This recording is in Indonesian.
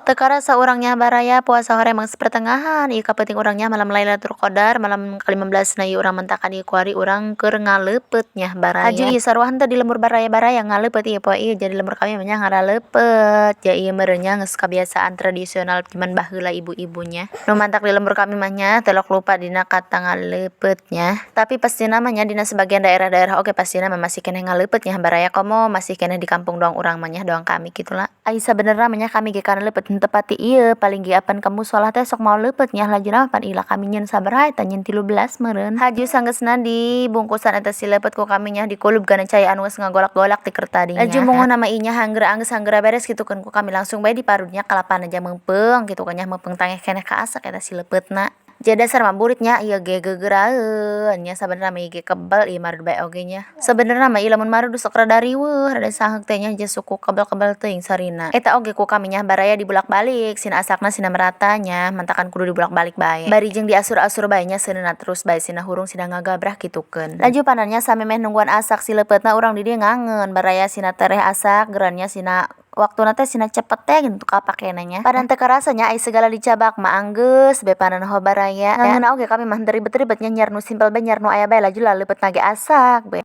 Teu karasa urangnya baraya puasa hore mangsa pertengahan, ieu kapenting urangnya malam Lailatul Qadar, malam ke-15 na ieu urang mentakan ieu kuari urang keur ngaleupet nya baraya. Haju ieu sarua henteu di lembur baraya-baraya ngaleupet ieu poe ieu jadi lembur kami mah nya ngaleupet. Ja ieu meureun nya geus kebiasaan tradisional zaman baheula ibu-ibunya. Nu mantak di lembur kami mah nya teu lok lupa dina kata ngaleupet nya. Tapi pastina mah nya dina sebagian daerah-daerah oge pastina mah masih keneh ngaleupet nya baraya komo masih keneh di kampung doang urang mah nya doang kami gitulah. Ai sabenerna mah nya kami ge kana leupet henteu pati ieu paling ge apan ka mushola teh sok mau leupet nya lajuna pan ilah kami nyeun sabaraha eta nyeun 13 meureun. Haju sanggeusna di bungkusan eta si leupet ku kami nya dikulub kana cai anu geus ngagolak-golak ti keur tadinya. Laju munguh na mah ieu nya hanggeureung geus hanggeureung beres gitukeun ku kami langsung bae diparutnya ka lapan aja meungpeung gitu kan nya meungpeung tangeh keneh kaasak eta si leupetna. Jadi dasar mah buritnya ieu ge geugeraeun nya sabenerna mah ieu ge kebal ieu marud bae oge nya. Sabenerna mah ieu lamun marud sok rada riweuh, rada saheuk teh nya jeung suku kebal-kebal teuing sarina. Eta oge ku kami nya baraya dibulak-balik sina asakna sina merata nya mantakan kudu dibulak-balik bae. Bari jeung diasur-asur bae nya seuneuna terus bae sina hurung sina ngagabrah gitukeun. Laju panannya samemeh nungguan asak si leupetna urang di dieu ngangeun baraya sina tereh asak gerannya sina waktuna teh sina cepet teh gitu kapakena nya. Padan teu karasa nya ai segala dicabak mah anggeus bae panan ho baraya. Ngangeunna oge kami mah henteu ribet-ribet nya nyar nu simpel bae nyar nu aya bae laju laleupetna ge asak bae.